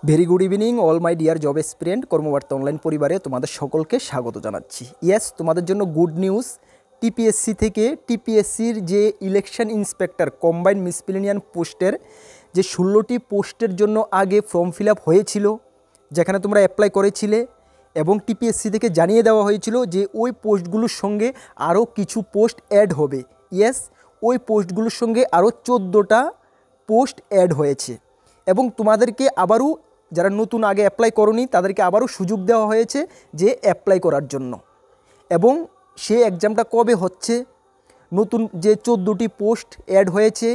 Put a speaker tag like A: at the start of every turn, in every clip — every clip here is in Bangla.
A: Very good evening all my dear job aspirant Karmabarta online পরিবারে তোমাদের সকলকে স্বাগত জানাচ্ছি। ইয়েস, তোমাদের জন্য গুড নিউজ। টিপিএসসি থেকে টিপিএসসির যে ইলেকশন ইন্সপেক্টর কম্বাইন্ড মিসপিলিনিয়ান পোস্টের যে 16টি পোস্টের জন্য আগে ফর্ম ফিল আপ হয়েছিল, যেখানে তোমরা অ্যাপ্লাই করেছিলে এবং টিপিএসসি থেকে জানিয়ে দেওয়া হয়েছিল যে ওই পোস্টগুলোর সঙ্গে আরও কিছু পোস্ট অ্যাড হবে। ইয়েস, ওই পোস্টগুলোর সঙ্গে আরও 14টা পোস্ট অ্যাড হয়েছে এবং তোমাদেরকে আবারও, যারা নতুন আগে অ্যাপ্লাই করোনি তাদেরকে আবারও সুযোগ দেওয়া হয়েছে যে অ্যাপ্লাই করার জন্য। এবং সে এক্সামটা কবে হচ্ছে, নতুন যে 14টি পোস্ট অ্যাড হয়েছে,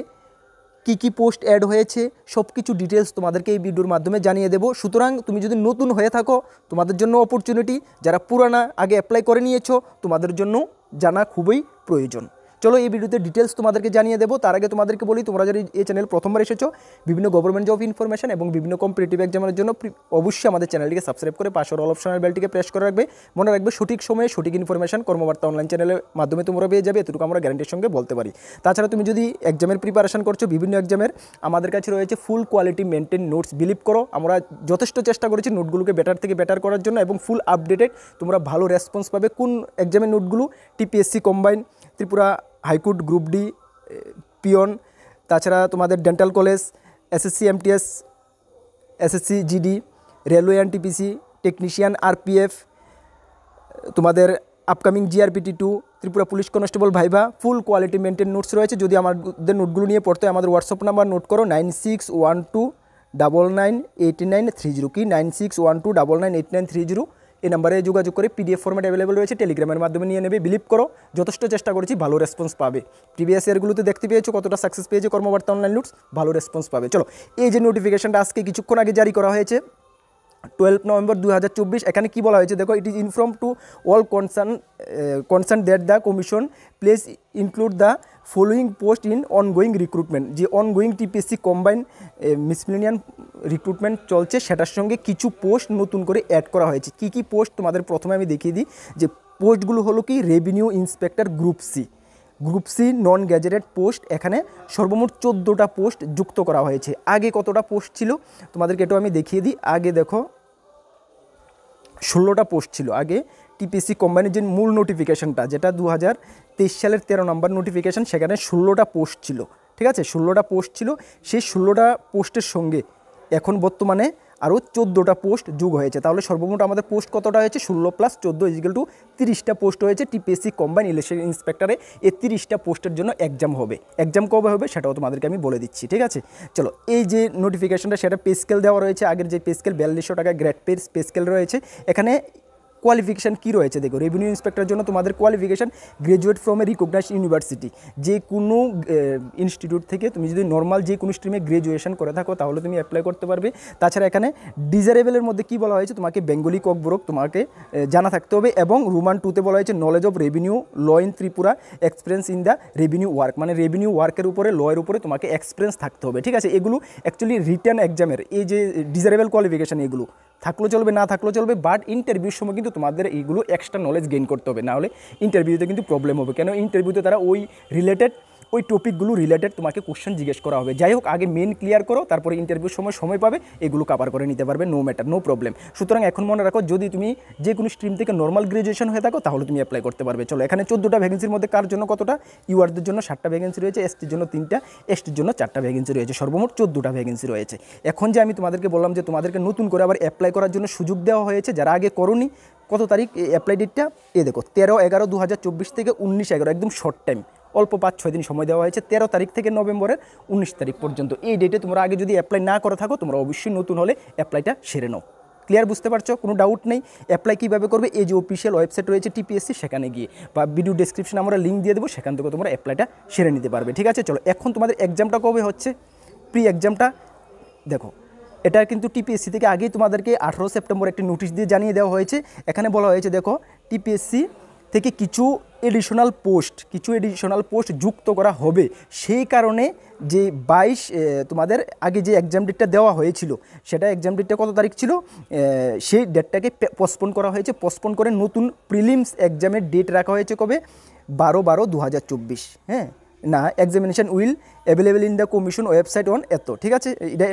A: কি পোস্ট অ্যাড হয়েছে, সব কিছু ডিটেলস তোমাদেরকে এই ভিডিওর মাধ্যমে জানিয়ে দেবো। সুতরাং তুমি যদি নতুন হয়ে থাকো তোমাদের জন্য অপরচুনিটি, যারা পুরানা আগে অ্যাপ্লাই করে নিয়েছো তোমাদের জন্য জানা খুবই প্রয়োজন। চলো এই ভিডিওতে ডিটেলস তোমাদেরকে জানিয়ে দেবো। তার আগে তোমাদেরকে বলি, তোমরা যদি এই চ্যানেল প্রথমবার এসেছো, বিভিন্ন গভর্নমেন্ট জব ইনফরমেশন এবং বিভিন্ন কম্পিটিটিভ এক্সামের জন্য অবশ্যই আমাদের চ্যানেলটিকে সাবস্ক্রাইব করে পাশের অল অপশনাল বেলটিকে প্রেস করে রাখবে। মনে রাখবে, সঠিক সময়ে সঠিক ইনফরমেশন কর্মবার্তা অনলাইন চ্যানেলের মাধ্যমে তোমরা পেয়ে যাবে, এতটুকু আমরা গ্যারান্টির সঙ্গে বলতে পারি। তাছাড়া তুমি যদি এক্সামের প্রিপারেশন করছো, বিভিন্ন এক্সামের, আমাদের কাছে রয়েছে ফুল কোয়ালিটি মেনটেন নোটস। বিলিভ করো, আমরা যথেষ্ট চেষ্টা করেছি নোটগুলোকে বেটার থেকে বেটার করার জন্য এবং ফুল আপডেটেড তোমরা ভালো রেসপন্স পাবে। কোন এক্সামের নোটগুলো? TPSC combine, Tripura high court, group D, peon, তাছাড়া তোমাদের dental college, SSC MTS, SSC GD, railway NTPC, technician, RPF, তোমাদের upcoming GRPT 2, Tripura police constable viva, full quality maintain notes রয়েছে। যদি আমাদের নোটগুলো নিয়ে পড়তে হয় আমাদের হোয়াটসঅ্যাপ নাম্বার নোট করো 9612998930। কি 9612998930? এই নাম্বারে যোগাযোগ করে পিডিএফ ফরম্যাট অ্যাভেলেবল রয়েছে, টেলিগ্রামের মাধ্যমে নিয়ে নেবে। বিলিভ করো, যথেষ্ট চেষ্টা করেছি, ভালো রেসপন্স পাবে। প্রিভিয়াস ইয়ারগুলোতে দেখতে পেয়েছো কতটা সাকসেস পেয়েছে কর্মবার্তা অনলাইন নোটস, ভালো রেসপন্স পাবে। চলো, এই যে নোটিফিকেশনটা আজকে কিছুক্ষণ আগে জারি করা হয়েছে 12 নভেম্বর 2024, এখানে কি বলা হয়েছে দেখো, it is inform to all concern that the commission place include the following post in ongoing recruitment. যে অনগোয়িং টিপিএসসি কম্বাইন মিসমিলিনিয়ান রিক্রুটমেন্ট চলছে, সেটার সঙ্গে কিছু পোস্ট নতুন করে অ্যাড করা হয়েছে। কি পোস্ট তোমাদের প্রথমে আমি দেখিয়ে দিই। যে পোস্টগুলো হলো কি, revenue inspector group C non gazetted post. এখানে সর্বমোট 14টা পোস্ট যুক্ত করা হয়েছে। আগে কতটা পোস্ট ছিল তোমাদেরকে এটাও আমি দেখিয়ে দিই। আগে দেখো 16টা পোস্ট ছিল আগে। টিপিএসসি কম্বাইনের যে মূল নোটিফিকেশনটা, যেটা 2023 সালের 13 নম্বর নোটিফিকেশন, সেখানে 16টা পোস্ট ছিল। ঠিক আছে, 16টা পোস্ট ছিল। সেই 16টা পোস্টের সঙ্গে এখন বর্তমানে আরও 14টা পোস্ট যোগ হয়েছে। তাহলে সর্বমোট আমাদের পোস্ট কতটা হয়েছে? 16 + 14 = 30টা পোস্ট হয়েছে। টিপিএসসি কম্বাইন ইলেকশন ইন্সপেক্টরে এই 30টা পোস্টের জন্য এক্সাম হবে। এক্সাম কবে হবে সেটাও তোমাদেরকে আমি বলে দিচ্ছি। ঠিক আছে, চলো, এই যে নোটিফিকেশনটা, সেটা পে স্কেল দেওয়া রয়েছে। আগের যে পে স্কেল 4200 টাকা গ্রেড পে স্কেল রয়েছে। এখানে কোয়ালিফিকেশান কী রয়েছে দেখো, রেভিনিউ ইন্সপেক্টরের জন্য তোমাদের qualification graduate from a recognised university. যে কোনো ইনস্টিটিউট থেকে তুমি যদি নর্মাল যে কোনো স্ট্রিমে গ্র্যাজুয়েশন করে থাকো তাহলে তুমি অ্যাপ্লাই করতে পারবে। তাছাড়া এখানে ডিজারেবলের মধ্যে কী বলা হয়েছে, তোমাকে বেঙ্গলি ককবরক তোমাকে জানা থাকতে হবে। এবং রোমান 2-তে বলা হয়েছে knowledge of revenue law in Tripura, experience in the revenue work. মানে রেভিনিউ ওয়ার্কের উপরে, লয়ের উপরে তোমাকে এক্সপিরিয়েন্স থাকতে হবে। ঠিক আছে, এগুলো অ্যাকচুয়ালি রিটার্ন এক্সামের এই যে ডিজারেবল কোয়ালিফিকেশান, এগুলো থাকলেও চলবে, না থাকলেও চলবে, বাট ইন্টারভিউর সময় কিন্তু তোমাদের এইগুলো এক্সট্রা নলেজ গেইন করতে হবে, না হলে ইন্টারভিউতে কিন্তু প্রবলেম হবে। কেন? ইন্টারভিউতে তারা ওই টপিকগুলো রিলেটেড তোমাকে কোশ্চেন জিজ্ঞেস করা হবে। যাই হোক, আগে মেন ক্লিয়ার করো, তারপরে ইন্টারভিউর সময় পাবে, এগুলো কভার করে নিতে পারবে, নো ম্যাটার, নো প্রবলেম। সুতরাং এখন মনে রাখো, যদি তুমি যে কোনো স্ট্রিম থেকে নর্মাল গ্র্যাজুয়েশন হয়ে থাকো তাহলে তুমি অ্যাপ্লাই করতে পারবে। চলো, এখানে 14টা ভ্যাকেন্সির মধ্যে কার জন্য কতটা? ইউআরদের জন্য 7টা ভ্যাকেন্সি রয়েছে, এসটির জন্য 3টা, এসটির জন্য 4টা ভ্যাকেন্সি রয়েছে, সর্বমোট 14টা ভ্যাকেন্সি রয়েছে। এখন যে আমি তোমাদেরকে বললাম যে তোমাদেরকে নতুন করে আবার অ্যাপ্লাই করার জন্য সুযোগ দেওয়া হয়েছে, যারা আগে করোনি। কত তারিখ অ্যাপ্লাই ডেটটা? দেখো 13/11/2024 থেকে 19/11, একদম শর্ট টাইম, অল্প 5-6 দিন সময় দেওয়া হয়েছে। 13 তারিখ থেকে নভেম্বরের 19 তারিখ পর্যন্ত। এই ডেটে তোমরা আগে যদি অ্যাপ্লাই না করে থাকো, তোমরা অবশ্যই নতুন হলে অ্যাপ্লাইটা সেরে নাও। ক্লিয়ার, বুঝতে পারছো? কোনো ডাউট নেই। অ্যাপ্লাই কীভাবে করবে? এই যে অফিসিয়াল ওয়েবসাইট রয়েছে টিপিএসসি, সেখানে গিয়ে বা ভিডিও ডেসক্রিপশনে আমরা লিঙ্ক দিয়ে দেবো, সেখান থেকে তোমরা অ্যাপ্লাইটা সেরে নিতে পারবে। ঠিক আছে, চলো, এখন তোমাদের এক্সামটা কবে হচ্ছে? প্রি এক্সামটা দেখো, এটা কিন্তু টিপিএসসি থেকে আগেই তোমাদেরকে 18 সেপ্টেম্বর একটি নোটিশ দিয়ে জানিয়ে দেওয়া হয়েছে। এখানে বলা হয়েছে দেখো, টিপিএসসি থেকে কিছু এডিশনাল পোস্ট যুক্ত করা হবে। সেই কারণে যে 22 তোমাদের আগে যে এক্সাম ডেটটা দেওয়া হয়েছিল, সেটা এক্সাম ডেটটা কত তারিখ ছিল, সেই ডেটটাকে পোস্টপোন করা হয়েছে। পোস্টপোন করে নতুন প্রিলিমস এক্সামের ডেট রাখা হয়েছে কবে? 12/12/2024। হ্যাঁ, না, examination will available in the commission website on এত, ঠিক আছে। এটা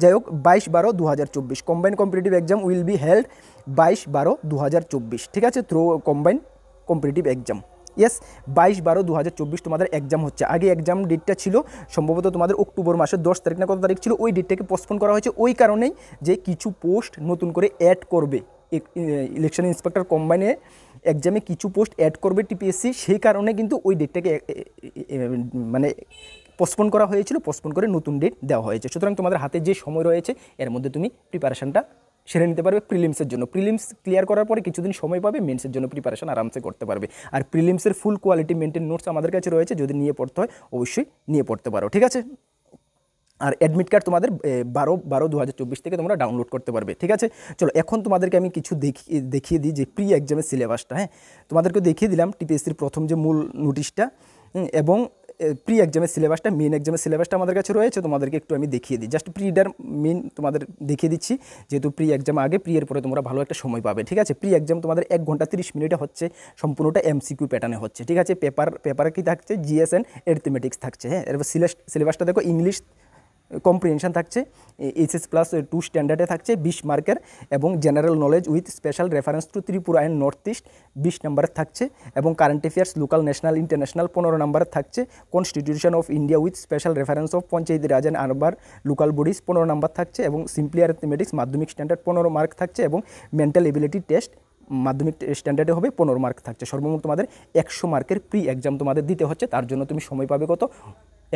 A: যাই হোক 22/12/2024 combine competitive exam will be held 22/12/2024, ঠিক আছে, through combine competitive exam. Yes, 22/12/2024 তোমাদের এক্সাম হচ্ছে। আগে এক্সাম ডেটটা ছিল সম্ভবত তোমাদের অক্টোবর মাসের 10 তারিখ না কত তারিখ ছিল, ওই ডেটটাকে পোস্টপোন করা হয়েছে ওই কারণেই যে কিছু পোস্ট নতুন করে অ্যাড করবে ইলেকশন ইন্সপেক্টর কম্বাইনে এক্সামে কিছু পোস্ট অ্যাড করবে টিপিএসসি, সেই কারণে কিন্তু ওই ডেটটাকে মানে পোস্টপোন করা হয়েছিল, পোস্টপোন করে নতুন ডেট দেওয়া হয়েছে। সুতরাং তোমাদের হাতে যে সময় রয়েছে এর মধ্যে তুমি প্রিপারেশনটা সেরে নিতে পারবে প্রিলিমসের জন্য। প্রিলিমস ক্লিয়ার করার পরে কিছুদিন সময় পাবে, মেন্সের জন্য প্রিপারেশন আরামসে করতে পারবে। আর প্রিলিমসের ফুল কোয়ালিটি মেনটেন নোটস আমাদের কাছে রয়েছে, যদি নিয়ে পড়তে হয় অবশ্যই নিয়ে পড়তে পারো, ঠিক আছে। আর অ্যাডমিট কার্ড তোমাদের 12/12/2024 থেকে তোমরা ডাউনলোড করতে পারবে, ঠিক আছে। চলো এখন তোমাদেরকে আমি কিছু দেখিয়ে দিই যে প্রি এক্সামের সিলেবাসটা। হ্যাঁ, তোমাদেরকে দেখিয়ে দিলাম টিপিএসসির প্রথম যে মূল নোটিশটা এবং প্রি এক্সামের সিলেবাসটা, মেন এক্সামের সিলেবাসটা আমাদের কাছে রয়েছে। তোমাদেরকে একটু আমি দেখিয়ে দিই, জাস্ট প্রিডার মেন তোমাদের দেখিয়ে দিচ্ছি, যেহেতু প্রি এক্সাম আগে, প্রি এর পরে তোমরা ভালো একটা সময় পাবে, ঠিক আছে। প্রি এক্সাম তোমাদের 1 ঘন্টা 30 মিনিটে হচ্ছে, সম্পূর্ণটা এমসিকিউ প্যাটার্নে হচ্ছে, ঠিক আছে। পেপার কি থাকছে, জিএস অ্যান্ড অ্যারিথমেটিক্স থাকছে। হ্যাঁ, এরপর সিলেবাসটা দেখো, ইংলিশ কম্প্রিহেনশন থাকছে, HS+2 স্ট্যান্ডার্ডে থাকছে 20 মার্কের, এবং general knowledge with special reference to Tripura and north east 20 নাম্বারের থাকছে, এবং current affairs local national international 15 নাম্বারের থাকছে, constitution of India with special reference of panchayat Raj and urban local bodies 15 number থাকছে, এবং সিম্পলি অ্যারিথমেটিক্স মাধ্যমিক স্ট্যান্ডার্ড 15 মার্ক থাকছে, এবং মেন্টাল এবিলিটি টেস্ট মাধ্যমিক স্ট্যান্ডার্ডে হবে 15 মার্ক থাকছে। সর্বমোট তোমাদের 100 মার্কের প্রি এক্সাম তোমাদের দিতে হচ্ছে, তার জন্য তুমি সময় পাবে কত,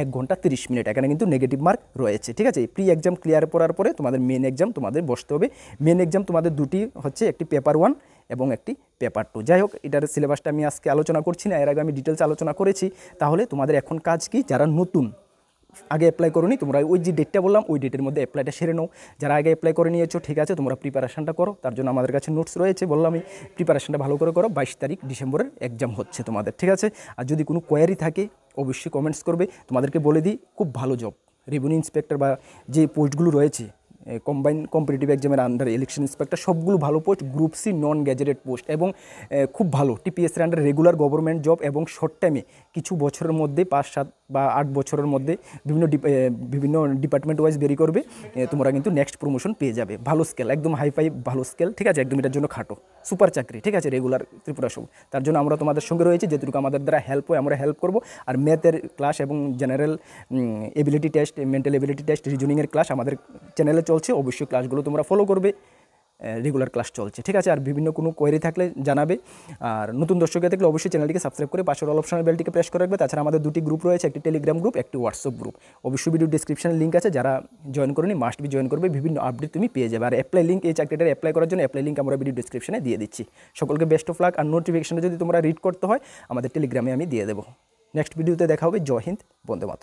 A: 1 ঘন্টা 30 মিনিট। এখানে কিন্তু নেগেটিভ মার্ক রয়েছে, ঠিক আছে। প্রি এক্সাম ক্লিয়ার করার পরে তোমাদের মেন এক্সাম তোমাদের বসতে হবে। মেন এক্সাম তোমাদের দুটি হচ্ছে, একটি পেপার 1 এবং একটি পেপার 2। যাই হোক, এটার সিলেবাসটা আমি আজকে আলোচনা করছি না, এর আগে আমি ডিটেলস আলোচনা করেছি। তাহলে তোমাদের এখন কাজ কি, যারা নতুন আগে অ্যাপ্লাই করোনি তোমরা ওই যে ডেটটা বললাম ওই ডেটের মধ্যে অ্যাপ্লাইটা সেরে নাও। যারা আগে অ্যাপ্লাই করে নিয়েছো, ঠিক আছে, তোমরা প্রিপারেশনটা করো, তার জন্য আমাদের কাছে নোটস রয়েছে, বললামই প্রিপারেশনটা ভালো করে করো। 22 তারিখ ডিসেম্বরের এক্সাম হচ্ছে তোমাদের, ঠিক আছে। আর যদি কোনো কোয়ারি থাকে অবশ্যই কমেন্টস করবে। তোমাদেরকে বলে দিই, খুব ভালো জব, রেভিনিউ ইন্সপেক্টর বা যে পোস্টগুলো রয়েছে কম্বাইন কম্পিটিটিভ এক্সামের আন্ডার ইলেকশন ইন্সপেক্টর, সবগুলো ভালো post, group C non gazetted post, এবং খুব ভালো টিপিএসসির আন্ডার রেগুলার গভর্নমেন্ট জব, এবং শর্ট টাইমে কিছু বছরের মধ্যে 5, 7 বা 8 বছরের মধ্যে বিভিন্ন ডিপার্টমেন্ট ওয়াইজ বেরি করবে, তোমরা কিন্তু নেক্সট প্রমোশন পেয়ে যাবে। ভালো স্কেল, একদম হাইফাই ভালো স্কেল, ঠিক আছে, একদম এটার জন্য খাটো সুপার চাকরি, ঠিক আছে, রেগুলার ত্রিপুরা সব। তার জন্য আমরা তোমাদের সঙ্গে রয়েছি, যেটুকু আমাদের দ্বারা হেল্প হয় আমরা হেল্প করব। আর ম্যাথের ক্লাস এবং general ability test, mental ability test, রিজনিংয়ের ক্লাস আমাদের চ্যানেলে চলছে, অবশ্যই ক্লাসগুলো তোমরা ফলো করবে, রেগুলার ক্লাস চলছে, ঠিক আছে। আর বিভিন্ন কোনো কোয়েরি থাকলে জানাবে। আর নতুন দর্শক থাকলে অবশ্যই চ্যানেলটিকে সাবস্ক্রাইব করে পাশের অল অপশনের বেলটিকে প্রেস করে রাখবে। তাছাড়া আমাদের দুটি গ্রুপ রয়েছে, একটি টেলিগ্রাম গ্রুপ, একটি হোয়াটসঅ্যাপ গ্রুপ। অবশ্যই ভিডিও ডিসক্রিপশনে লিঙ্ক আছে, যারা জয়েন করেনি মাস্ট বি জয়েন করবে, বিভিন্ন আপডেট তুমি পেয়ে যাবে। আর অ্যাপ্লাই লিঙ্ক, এই চাকরিটার অ্যাপ্লাই করার জন্য অ্যাপ্লাই লিঙ্ক আমরা ভিডিও ডিসক্রিপশনে দিয়ে দিচ্ছি। সকলকে বেস্ট অফ লাক। আর নোটিফিকেশনটা যদি তোমরা রিড করতে হয় আমাদের টেলিগ্রামে আমি দিয়ে দেবো। নেক্সট ভিডিওতে দেখা হবে। জয় হিন্দ, বন্দে মাতরম।